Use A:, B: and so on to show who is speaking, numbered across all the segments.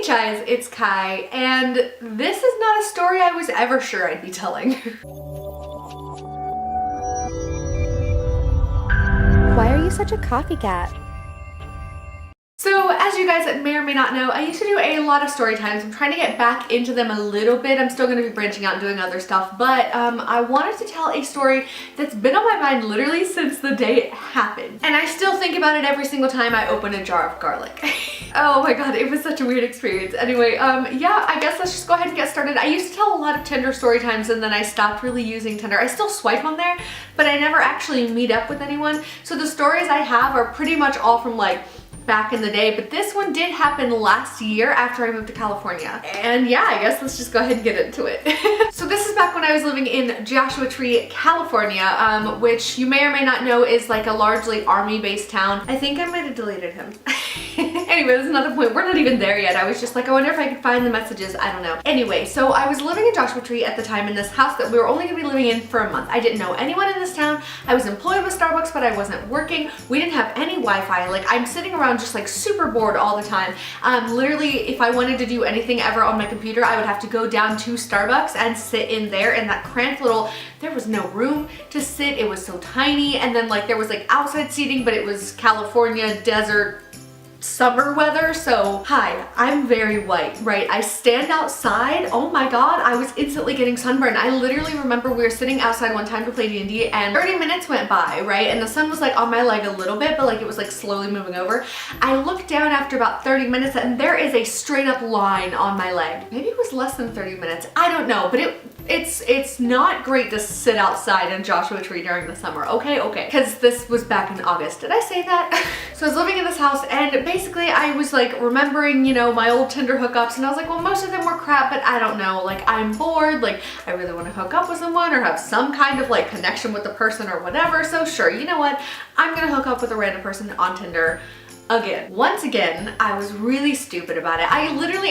A: Guys, it's Kai, and this is not a story I was ever sure I'd be telling.
B: Why are you such a copycat?
A: So as you guys may or may not know, I used to do a lot of story times. I'm trying to get back into them a little bit. I'm still going to be branching out and doing other stuff, but I wanted to tell a story that's been on my mind literally since the day it happened. And I still think about it every single time I open a jar of garlic. Oh my god, it was such a weird experience. Anyway, yeah, I guess let's just go ahead and get started. I used to tell a lot of Tinder story times and then I stopped really using Tinder. I still swipe on there, but I never actually meet up with anyone. So the stories I have are pretty much all from like back in the day, but this one did happen last year after I moved to California. And yeah, I guess let's just go ahead and get into it. So this is back when I was living in Joshua Tree, California, which you may or may not know is like a largely army-based town. I think I might have deleted him. Anyway, there's another point. We're not even there yet. I was just like, I wonder if I could find the messages. I don't know. Anyway, so I was living in Joshua Tree at the time in this house that we were only gonna be living in for a month. I didn't know anyone in this town. I was employed with Starbucks, but I wasn't working. We didn't have any Wi-Fi. Like, I'm sitting around just like super bored all the time. Literally, if I wanted to do anything ever on my computer, I would have to go down to Starbucks and sit in there in that cramped little, there was no room to sit. It was so tiny. And then like there was like outside seating, but it was California desert summer weather. So hi, I'm very white, right? I stand outside. Oh my god, I was instantly getting sunburned. I literally remember we were sitting outside one time to play D&D and 30 minutes went by, right? And the sun was like on my leg a little bit, but like it was like slowly moving over. I looked down after about 30 minutes and there is a straight up line on my leg. Maybe it was less than 30 minutes. I don't know, but it's not great to sit outside in Joshua Tree during the summer. Okay, because this was back in August. Did I say that? So I was living in this house and basically I was like remembering, you know, my old Tinder hookups and I was like, well, most of them were crap, but I don't know, like I'm bored, like I really want to hook up with someone or have some kind of like connection with the person or whatever. So sure, you know what? I'm gonna hook up with a random person on Tinder. Again. Once again, I was really stupid about it. I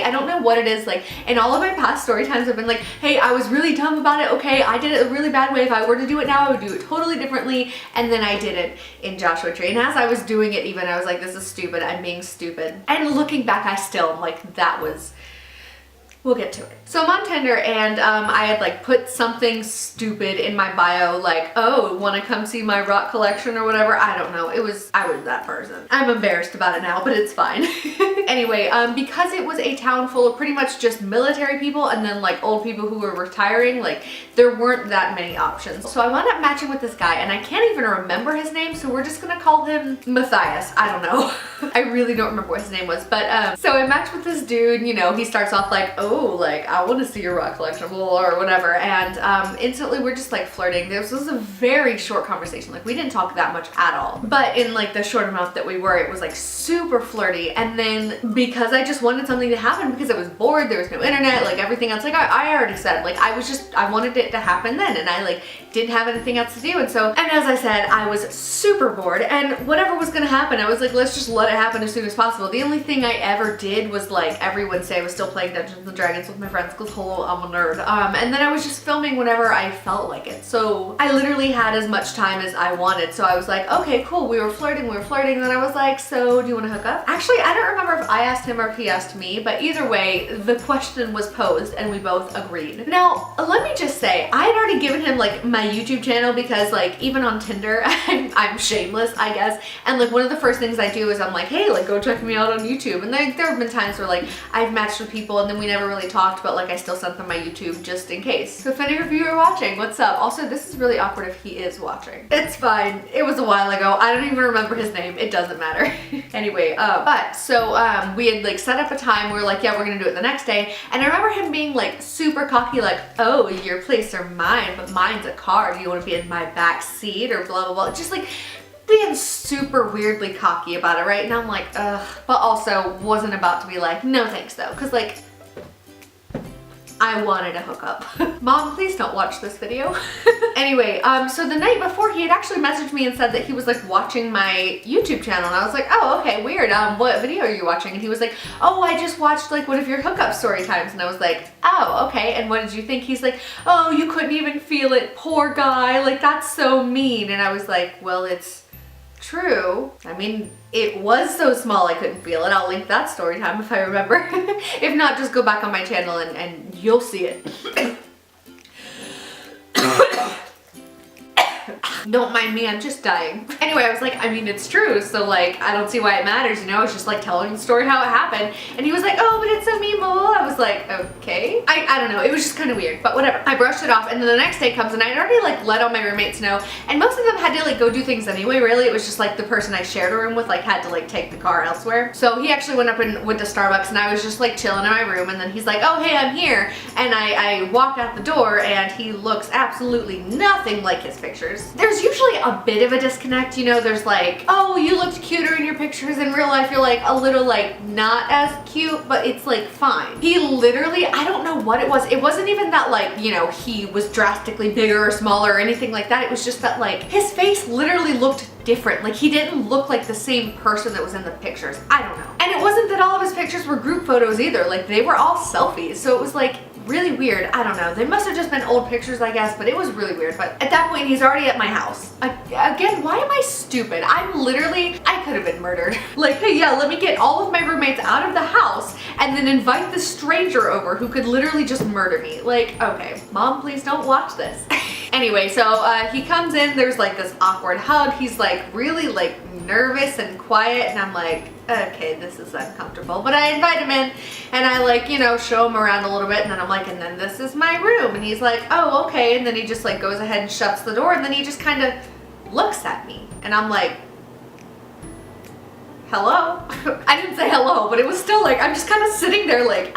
A: don't know what it is, like in all of my past story times I've been like, hey, I was really dumb about it, okay, I did it a really bad way. If I were to do it now, I would do it totally differently. And then I did it in Joshua Tree. And as I was doing it even, I was like, this is stupid, I'm being stupid. And looking back, I still am like, that was, we'll get to it. So I'm on Tinder and I had like put something stupid in my bio like, oh, want to come see my rock collection or whatever. I don't know. I was that person. I'm embarrassed about it now, but it's fine. Anyway, because it was a town full of pretty much just military people and then like old people who were retiring, like there weren't that many options. So I wound up matching with this guy and I can't even remember his name, so we're just gonna call him Matthias. I don't know. I really don't remember what his name was, but so I matched with this dude. You know, he starts off like, oh, like I want to see your rock collection, or whatever, and instantly we're just like flirting. This was a very short conversation, like we didn't talk that much at all, but in like the short amount that we were, it was like super flirty. And then because I just wanted something to happen because I was bored, there was no internet, like everything else, like I already said, like I wanted it to happen then, and I like didn't have anything else to do. And as I said, I was super bored, and whatever was gonna happen, I was like, let's just let it happen as soon as possible. The only thing I ever did was like every Wednesday I was still playing Dungeons and Dragons with my friends because I'm a nerd. And then I was just filming whenever I felt like it. So I literally had as much time as I wanted. So I was like, okay, cool, we were flirting. And then I was like, so do you want to hook up? Actually, I don't remember if I asked him or if he asked me, but either way, the question was posed and we both agreed. Now, let me just say, I had already given him like my YouTube channel because like even on Tinder, I'm shameless, I guess. And like one of the first things I do is I'm like, hey, like go check me out on YouTube. And there have been times where like I've matched with people and then we never really talked, but like I still sent them my YouTube just in case. So if any of you are watching, what's up? Also, this is really awkward if he is watching. It's fine. It was a while ago. I don't even remember his name. It doesn't matter. Anyway, we had like set up a time. We were like, yeah, we're gonna do it the next day. And I remember him being like super cocky, like, oh, your place or mine, but mine's a car. Do you want to be in my back seat or blah, blah, blah. Just like being super weirdly cocky about it, right? And I'm like, ugh, but also wasn't about to be like, no thanks though. Cause like, I wanted to hook up. Mom, please don't watch this video. Anyway, so the night before he had actually messaged me and said that he was like watching my YouTube channel, and I was like, oh, okay, weird. What video are you watching? And he was like, oh, I just watched like one of your hookup story times. And I was like, oh, okay. And what did you think? He's like, oh, you couldn't even feel it. Poor guy. Like, that's so mean. And I was like, well, it's True. I mean, it was so small I couldn't feel it. I'll link that story time if I remember. If not, just go back on my channel and you'll see it. Don't mind me, I'm just dying. Anyway, I was like, I mean, it's true, so like, I don't see why it matters, you know? It's just like telling the story how it happened. And he was like, oh, but it's so memeable. I was like, okay. I don't know, it was just kind of weird, but whatever. I brushed it off, and then the next day comes, and I'd already like let all my roommates know, and most of them had to like go do things anyway, really. It was just like the person I shared a room with like had to like take the car elsewhere. So he actually went up and went to Starbucks, and I was just like chilling in my room, and then he's like, oh, hey, I'm here. And I walk out the door, and he looks absolutely nothing like his pictures. There's usually a bit of a disconnect, you know, there's like, oh, you looked cuter in your pictures, in real life you're like a little like not as cute, but it's like fine. He literally, I don't know what it was. It wasn't even that like, you know, he was drastically bigger or smaller or anything like that. It was just that like his face literally looked different. Like he didn't look like the same person that was in the pictures. I don't know. And it wasn't that all of his pictures were group photos either. Like they were all selfies. So it was like really weird. I don't know. They must have just been old pictures, I guess, but it was really weird. But at that point, he's already at my house. Again, why am I stupid? I'm literally, I could have been murdered. Like, hey, yeah, let me get all of my roommates out of the house and then invite this stranger over who could literally just murder me. Like, okay, Mom, please don't watch this. Anyway, so he comes in, there's like this awkward hug. He's like really like nervous and quiet, and I'm like, okay, this is uncomfortable. But I invite him in, and I like, you know, show him around a little bit, and then I'm like, and then this is my room. And he's like, oh, okay. And then he just like goes ahead and shuts the door, and then he just kind of looks at me. And I'm like, hello? I didn't say hello, but it was still like, I'm just kind of sitting there like,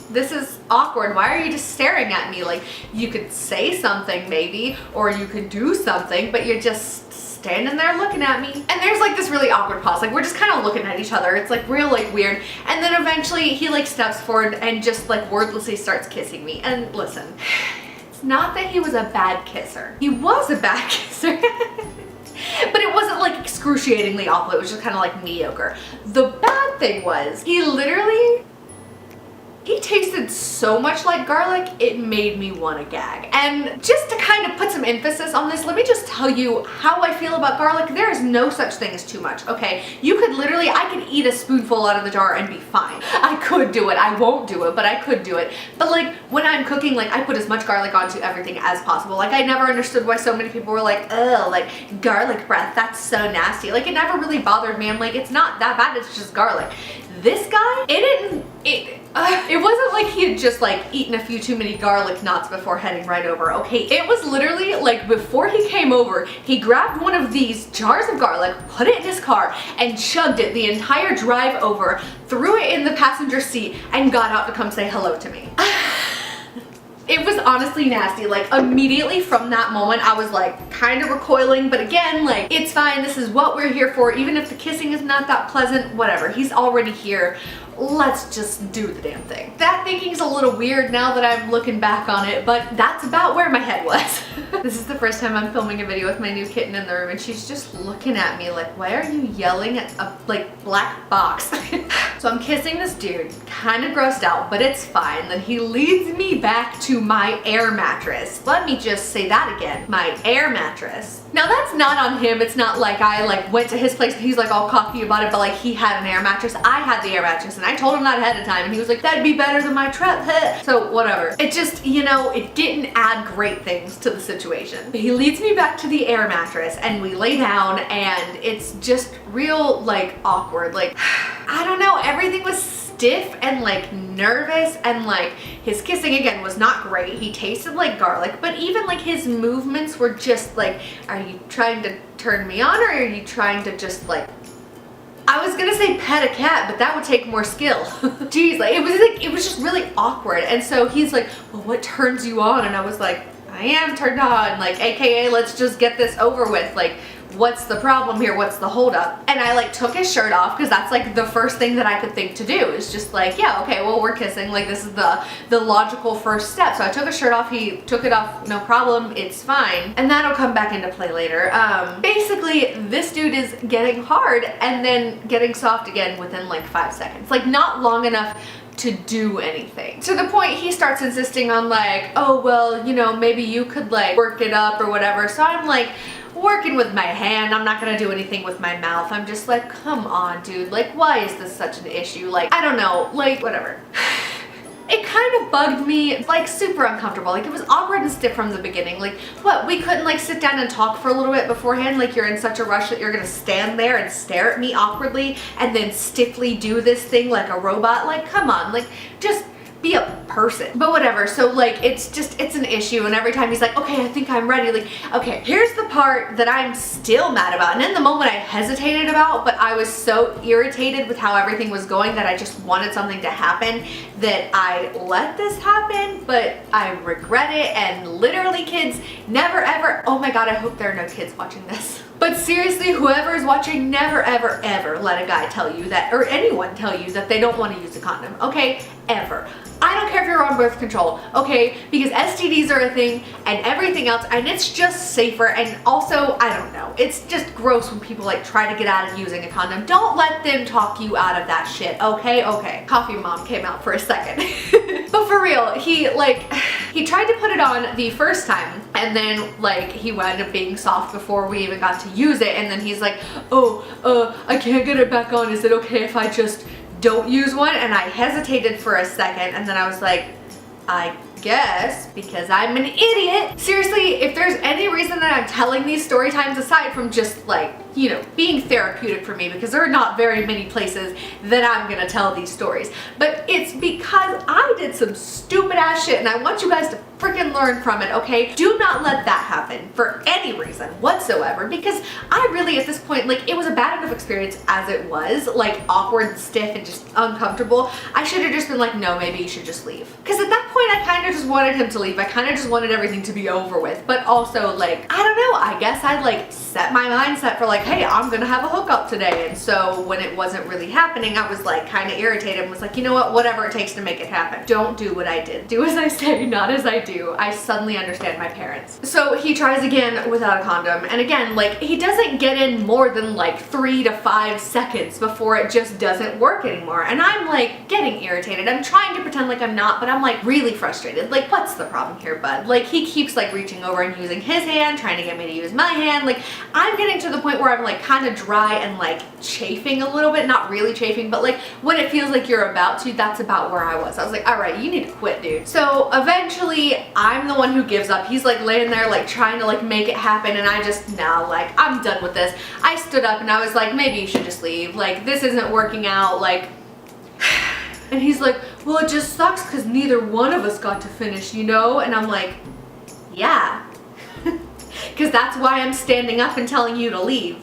A: this is awkward. Why are you just staring at me? Like, you could say something maybe, or you could do something, but you're just standing there looking at me. And there's like this really awkward pause. Like we're just kind of looking at each other. It's like real like weird. And then eventually he like steps forward and just like wordlessly starts kissing me. And listen, it's not that he was a bad kisser. He was a bad kisser. But it wasn't like excruciatingly awful. It was just kind of like mediocre. The bad thing was he literally, he tasted so much like garlic, it made me want to gag. And just to kind of put some emphasis on this, let me just tell you how I feel about garlic. There is no such thing as too much, okay? You could literally, I could eat a spoonful out of the jar and be fine. I could do it. I won't do it, but I could do it. But like when I'm cooking, like I put as much garlic onto everything as possible. Like I never understood why so many people were like, ugh, like garlic breath, that's so nasty. Like it never really bothered me. I'm like, it's not that bad, it's just garlic. This guy, it wasn't like he had just like eaten a few too many garlic knots before heading right over, okay? It was literally like before he came over, he grabbed one of these jars of garlic, put it in his car, and chugged it the entire drive over, threw it in the passenger seat, and got out to come say hello to me. It was honestly nasty. Like immediately from that moment, I was like kind of recoiling, but again, like it's fine. This is what we're here for. Even if the kissing is not that pleasant, whatever. He's already here. Let's just do the damn thing. That thinking's a little weird now that I'm looking back on it, but that's about where my head was. This is the first time I'm filming a video with my new kitten in the room, and she's just looking at me like, why are you yelling at a like black box? So I'm kissing this dude, kind of grossed out, but it's fine. Then he leads me back to my air mattress. Let me just say that again, my air mattress. Now that's not on him. It's not like I like went to his place and he's like all cocky about it, but like he had an air mattress. I had the air mattress, and I told him that ahead of time, and he was like, that'd be better than my trap. So whatever. It just, you know, it didn't add great things to the situation. But he leads me back to the air mattress, and we lay down, and it's just real like awkward. Like, I don't know, everything was stiff and like nervous, and like his kissing again was not great. He tasted like garlic, but even like his movements were just like, are you trying to turn me on, or are you trying to just like, I was gonna say pet a cat, but that would take more skill. Jeez, like it was just really awkward. And so he's like, well, what turns you on? And I was like, I am turned on, like AKA let's just get this over with. Like, what's the problem here? What's the holdup? And I like took his shirt off, because that's like the first thing that I could think to do. Is just like, yeah, okay, well, we're kissing. Like this is the logical first step. So I took his shirt off, he took it off, no problem, it's fine. And that'll come back into play later. Basically, this dude is getting hard and then getting soft again within like 5 seconds. Like not long enough to do anything. To the point he starts insisting on like, oh, well, you know, maybe you could like work it up or whatever. So I'm like, working with my hand. I'm not gonna do anything with my mouth. I'm just like, come on, dude. Like, why is this such an issue? Like, I don't know. Like, whatever. It kind of bugged me, like super uncomfortable. Like it was awkward and stiff from the beginning. Like what, we couldn't like sit down and talk for a little bit beforehand? Like you're in such a rush that you're gonna stand there and stare at me awkwardly and then stiffly do this thing like a robot? Like come on, like just be a person. But whatever, so like it's an issue, and every time he's like, okay, I think I'm ready, like, okay, here's the part that I'm still mad about, and in the moment I hesitated about, but I was so irritated with how everything was going that I just wanted something to happen that I let this happen, but I regret it. And literally, kids, never ever, oh my god, I hope there are no kids watching this. But seriously, whoever is watching, never ever ever let a guy tell you that, or anyone tell you that they don't want to use a condom, okay? Ever. I don't care if you're on birth control, okay? Because STDs are a thing and everything else, and it's just safer. And also, I don't know, it's just gross when people like try to get out of using a condom. Don't let them talk you out of that shit, okay? Okay. Coffee mom came out for a second. But for real, he tried to put it on the first time, and then like he wound up being soft before we even got to use it, and then he's like, oh, I can't get it back on. Is it okay if I just don't use one? And I hesitated for a second, and then I was like, I guess, because I'm an idiot. Seriously, if there's any reason that I'm telling these story times aside from just like, you know, being therapeutic for me, because there are not very many places that I'm gonna tell these stories, but it's because I did some stupid ass shit and I want you guys to freaking learn from it, okay? Do not let that happen for any reason whatsoever, because I really at this point, like, it was a bad enough experience as it was, like awkward and stiff and just uncomfortable. I should have just been like, no, maybe you should just leave. Because at that point I kind of just wanted him to leave. I kind of just wanted everything to be over with, but also like, I don't know, I guess I'd like set my mindset for like, hey, I'm gonna have a hookup today. And so when it wasn't really happening, I was like kind of irritated and was like, you know what, whatever it takes to make it happen. Don't do what I did. Do as I say, not as I do. I suddenly understand my parents. So he tries again without a condom, and again, like, he doesn't get in more than like 3 to 5 seconds before it just doesn't work anymore. And I'm like getting irritated. I'm trying to pretend like I'm not, but I'm like really frustrated. Like, what's the problem here, bud? Like, he keeps like reaching over and using his hand, trying to get me to use my hand. Like, I'm getting to the point where I'm like kind of dry and like chafing a little bit. Not really chafing, but like when it feels like you're about to, that's about where I was. I was like, all right, you need to quit, dude. So eventually I'm the one who gives up. He's like laying there like trying to like make it happen, and I just, nah, like, I'm done with this. I stood up and I was like, maybe you should just leave. Like, this isn't working out, like. And he's like, well, it just sucks because neither one of us got to finish, you know? And I'm like, yeah. Because that's why I'm standing up and telling you to leave.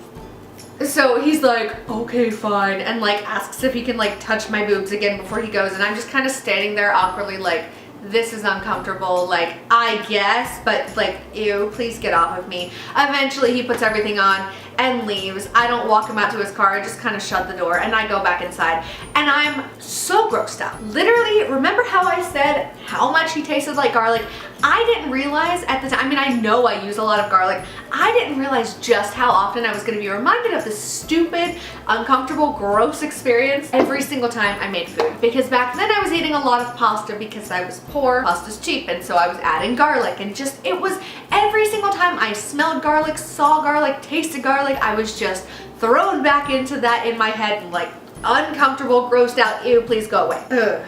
A: So he's like, okay, fine, and like asks if he can like touch my boobs again before he goes, and I'm just kind of standing there awkwardly like, this is uncomfortable, like, I guess, but like, ew, please get off of me. Eventually he puts everything on and leaves. I don't walk him out to his car, I just kind of shut the door and I go back inside, and I'm so grossed out. Literally, remember how I said how much he tasted like garlic? I didn't realize at the time, I mean, I know I use a lot of garlic. I didn't realize just how often I was going to be reminded of this stupid, uncomfortable, gross experience every single time I made food. Because back then I was eating a lot of pasta because I was poor, pasta's cheap, and so I was adding garlic, and just, it was every single time I smelled garlic, saw garlic, tasted garlic, I was just thrown back into that in my head and like uncomfortable, grossed out, ew, please go away. Ugh.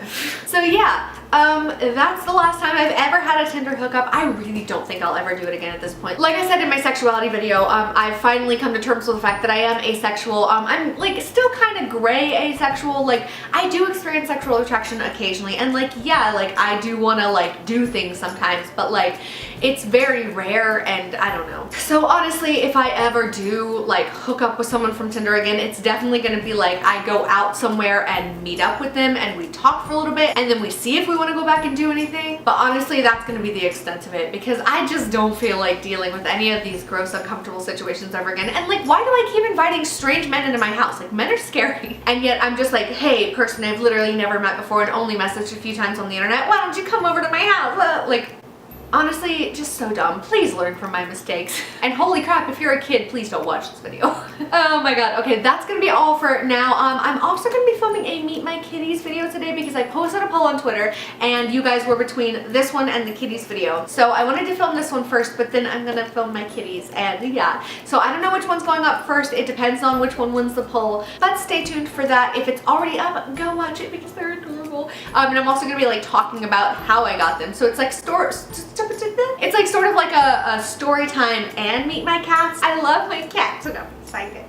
A: So yeah. That's the last time I've ever had a Tinder hookup. I really don't think I'll ever do it again at this point. Like I said in my sexuality video, I've finally come to terms with the fact that I am asexual. I'm like still kind of gray asexual. Like, I do experience sexual attraction occasionally, and like, yeah, like I do want to like do things sometimes, but like it's very rare, and I don't know. So honestly, if I ever do like hook up with someone from Tinder again, it's definitely gonna be like I go out somewhere and meet up with them and we talk for a little bit, and then we see if we want to go back and do anything. But honestly, that's going to be the extent of it, because I just don't feel like dealing with any of these gross, uncomfortable situations ever again. And like, why do I keep inviting strange men into my house? Like, men are scary. And yet I'm just like, hey, person I've literally never met before and only messaged a few times on the internet, why don't you come over to my house? Like, Honestly, just so dumb. Please learn from my mistakes. And holy crap, if you're a kid, please don't watch this video. Oh my god. Okay, that's gonna be all for now. I'm also gonna be filming a Meet My Kitties video today because I posted a poll on Twitter and you guys were between this one and the kitties video. So I wanted to film this one first, but then I'm gonna film my kitties, and yeah. So I don't know which one's going up first. It depends on which one wins the poll, but stay tuned for that. If it's already up, go watch it because they're adorable. And I'm also gonna be like talking about how I got them. So it's like it's like sort of like a story time and Meet My Cats. I love my cats and I'm excited.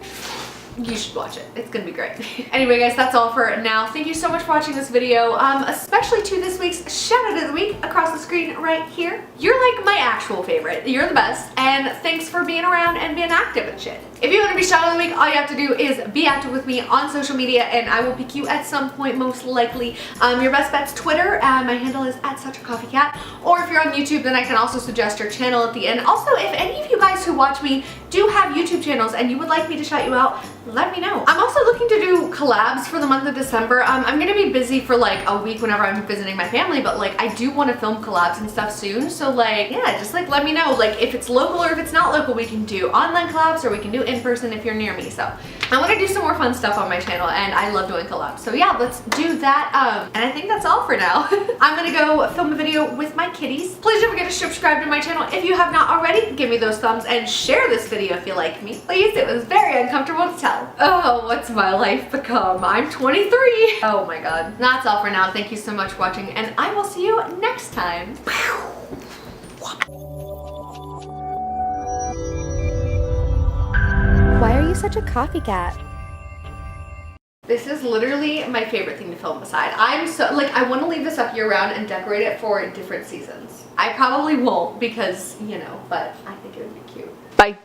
A: You should watch it. It's gonna be great. Anyway, guys, that's all for now. Thank you so much for watching this video, especially to this week's shout out of the week across the screen right here. You're like my actual favorite. You're the best, and thanks for being around and being active and shit. If you want to be shout out of the week, all you have to do is be active with me on social media, and I will pick you at some point, most likely. Your best bet's Twitter. My handle is @suchacoffeecat. Or if you're on YouTube, then I can also suggest your channel at the end. Also, if any of you guys who watch me do have YouTube channels and you would like me to shout you out, let me know. I'm also looking to do collabs for the month of December. I'm gonna be busy for like a week whenever I'm visiting my family, but like I do want to film collabs and stuff soon. So like, yeah, just like let me know. Like if it's local or if it's not local, we can do online collabs or we can do in person if you're near me. So I want to do some more fun stuff on my channel and I love doing collabs. So yeah, let's do that. And I think that's all for now. I'm gonna go film a video with my kitties. Please don't forget to subscribe to my channel if you have not already. Give me those thumbs and share this video if you like me. Please, it was very uncomfortable to tell. Oh, what's my life become? I'm 23. Oh my god. That's all for now. Thank you so much for watching and I will see you next time.
B: Why are you such a copycat?
A: This is literally my favorite thing to film beside. I'm so, like, I want to leave this up year round and decorate it for different seasons. I probably won't because, you know, but I think it would be cute. Bye.